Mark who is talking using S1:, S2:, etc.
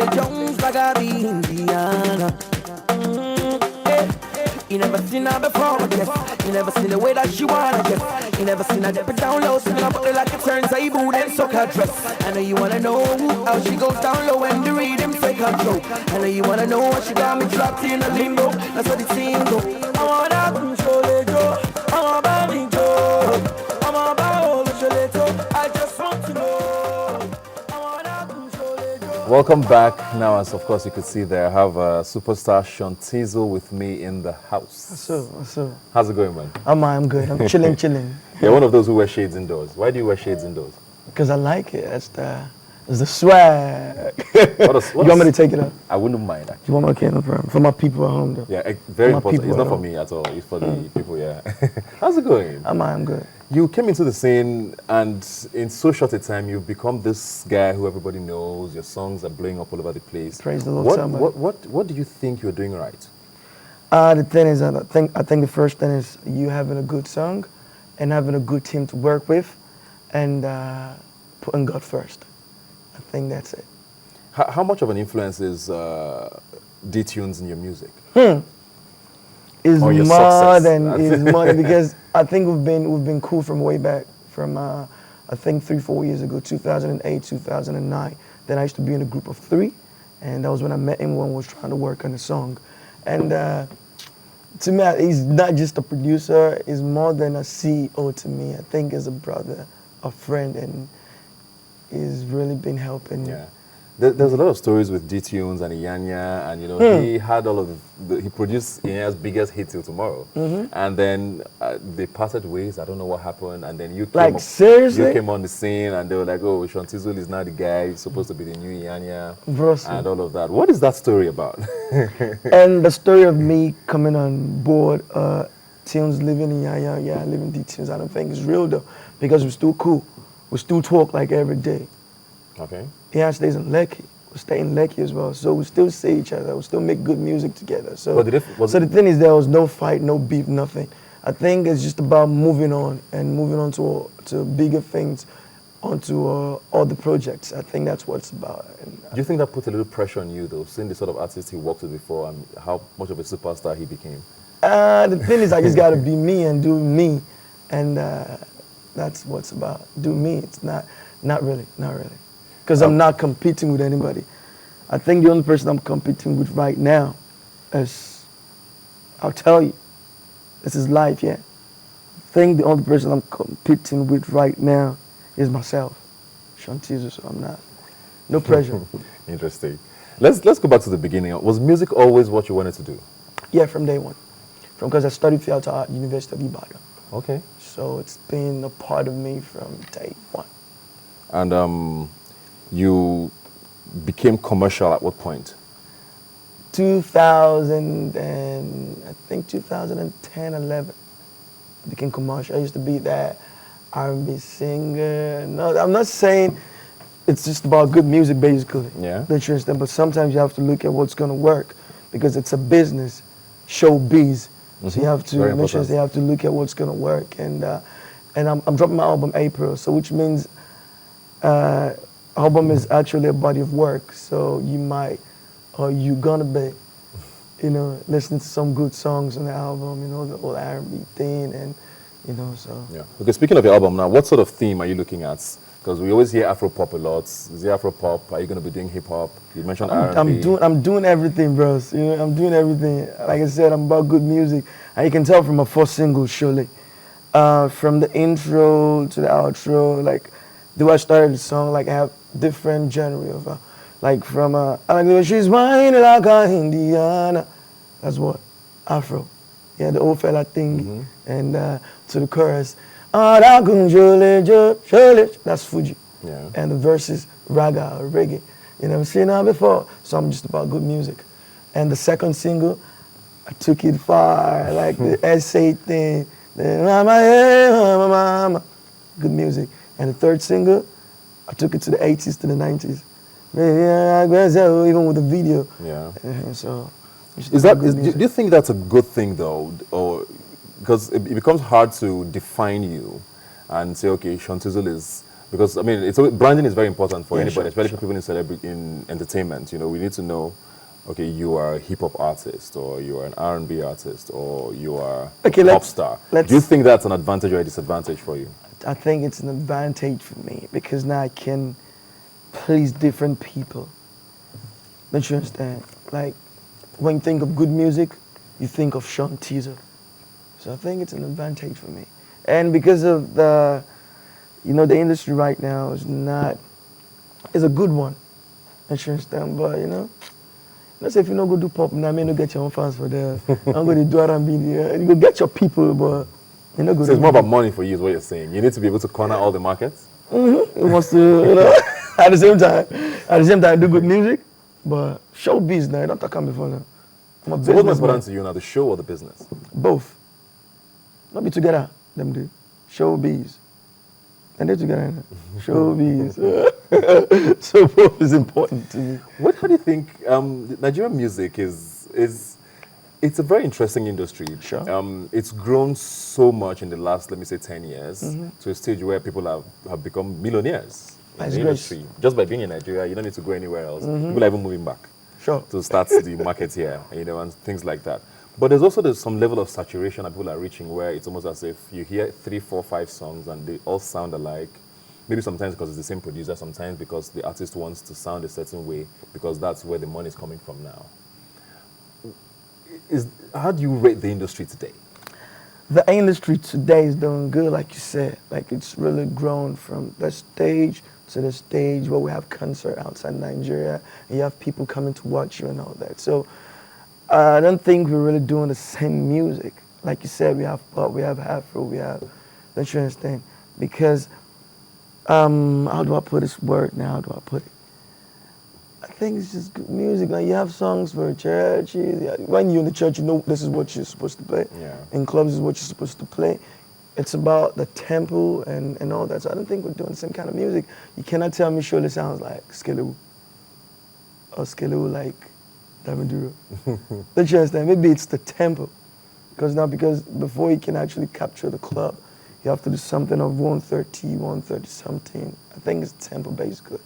S1: Chole Jones like I be Indiana. You never seen her before, I guess. You never seen the way that she wanna guess. You never seen her dip it down low, singing up it like it turns Ibu, then suck her dress. I know you wanna know how she goes down low when the rhythm take control. I know you wanna know what she got me trapped in a limbo. That's what the team go. I wanna control it, Joe. I'm about it, Joe. I'm about it, I just want to know.
S2: Welcome back. Now, as of course you could see there, I have superstar Tizzle with me in the house.
S3: What's up?
S2: How's it going, man?
S3: I'm good. I'm chilling.
S2: You're one of those who wear shades indoors. Why do you wear shades indoors?
S3: Because I like it. It's the swag. You want me to take it up?
S2: I wouldn't mind, actually.
S3: You want me to? Okay, no problem. For my people at home, though.
S2: Yeah, very important. It's not for me at all. It's for the people, yeah. How's it going?
S3: I'm good.
S2: You came into the scene, and in so short a time, you've become this guy who everybody knows. Your songs are blowing up all over the place.
S3: Praise the Lord.
S2: What do you think you're doing right?
S3: The thing is, I think the first thing is you having a good song, and having a good team to work with, and putting God first. I think that's it.
S2: How much of an influence is D-Tunes in your music?
S3: Is more than because I think we've been cool from way back from I think 3-4 years ago, 2008, 2009. Then I used to be in a group of 3, and that was when I met him when we was trying to work on the song. And to me, he's not just a producer; he's more than a CEO to me. I think he's a brother, a friend, and he's really been helping.
S2: Yeah. There's a lot of stories with D-Tunes and Iyanya, and you know he had he produced Iyanya's biggest hit till tomorrow, and then they parted ways. I don't know what happened, and then you came on the scene, and they were like, "Oh, Tizzle is now the guy. He's supposed to be the new Iyanya," and all of that. What is that story about?
S3: And the story of me coming on board, Tunes living in Iyanya, living D-Tunes. I don't think is real though, because we're still cool. We still talk like every day.
S2: Okay.
S3: Yeah, stays in Lekki. We stay in Lekki as well. So we still see each other. We still make good music together. So, the thing is, there was no fight, no beef, nothing. I think it's just about moving on and moving on to bigger things, onto all the projects. I think that's what it's about. And,
S2: do you think that put a little pressure on you, though, seeing the sort of artist he worked with before and how much of a superstar he became?
S3: The thing is, I just got to be me and do me. And that's what it's about. Do me. It's not really. Because I'm not competing with anybody. I think the only person I'm competing with right now is, I'll tell you, this is life, yeah. I think the only person I'm competing with right now is myself, Tizzle, so I'm not. No pressure.
S2: Interesting. Let's go back to the beginning. Was music always what you wanted to do?
S3: Yeah, from day one. Because I studied theater at University of Ibadan.
S2: Okay.
S3: So it's been a part of me from day one.
S2: And you became commercial at what point?
S3: 2010, 11. I became commercial. I used to be that R&B singer. No, I'm not saying it's just about good music, basically.
S2: Yeah.
S3: Interesting, but sometimes you have to look at what's going to work because it's a business, showbiz. So you have to make sure you have to look at what's going to work. And I'm dropping my album April, so which means album is actually a body of work, so you're gonna be, listening to some good songs on the album, the whole R&B thing, and so. Yeah.
S2: Okay, speaking of your album now, what sort of theme are you looking at? Because we always hear Afro-pop a lot. Is it Afro-pop? Are you gonna be doing hip-hop? You mentioned R&B.
S3: I'm doing everything, bros. I'm doing everything. Like I said, I'm about good music, and you can tell from my first single, surely, from the intro to the outro, like. The way I started the song, like I have different genre of, like from, I like the way she's whining like a Indiana. That's what, Afro. Yeah, the old fella thing. And to the chorus, that's Fuji.
S2: Yeah.
S3: And the verses, raga or reggae. You never seen that before. So I'm just about good music. And the second single, I took it far, like the essay thing. Mama, good music. And the third single, I took it to the 80s to the 90s. Even with the video.
S2: Yeah.
S3: So,
S2: do you think that's a good thing though? Or because it becomes hard to define you and say, okay, Tizzle is Because I mean, branding is very important for anybody,
S3: sure,
S2: especially
S3: sure.
S2: for people in entertainment. You know, we need to know, okay, you are a hip hop artist, or you are an R&B artist, or you are a pop star. Do you think that's an advantage or a disadvantage for you?
S3: I think it's an advantage for me because now I can please different people. Don't you understand? Like, when you think of good music, you think of Tizzle. So I think it's an advantage for me. And because of the industry right now is a good one. Don't you understand? But, let's say if you don't go do pop, now may not get your own fans for that. I'm going to do R&B. You go get your people, but you're not good.
S2: So it's more about money for you is what you're saying. You need to be able to corner all the markets?
S3: Mm-hmm. It wants to, at the same time, do good music. But showbiz now, don't talk about before now. I'm a
S2: So what's more
S3: businessman.
S2: important to you now, the show or the business?
S3: Both. Not be together, them do. Showbiz. And they're together. Showbiz. So both is important to me.
S2: How do you think Nigerian music is it's a very interesting industry.
S3: Sure.
S2: It's grown so much in the last, let me say, 10 years to a stage where people have become millionaires in the industry. Just by being in Nigeria, you don't need to go anywhere else. People are even moving back to start the market here, and things like that. But there's some level of saturation that people are reaching where it's almost as if you hear 3, 4, 5 songs and they all sound alike. Maybe sometimes because it's the same producer, sometimes because the artist wants to sound a certain way because that's where the money is coming from now. How do you rate the industry today?
S3: The industry today is doing good, like you said. Like, it's really grown from the stage to the stage where we have concert outside Nigeria and you have people coming to watch you and all that. So I don't think we're really doing the same music. Like you said, we have pop, we have Afro, don't you understand? Because, how do I put this word now? How do I put it? I think it's just good music. Like, you have songs for churches. When you're in the church, you know this is what you're supposed to play.
S2: Yeah.
S3: In clubs, this is what you're supposed to play. It's about the tempo and all that. So I don't think we're doing the same kind of music. You cannot tell me surely sounds like Skelewu or Skelewu like Daviduro. Don't you understand? Maybe it's the tempo. Because before you can actually capture the club, you have to do something of 130 something. I think it's tempo based good.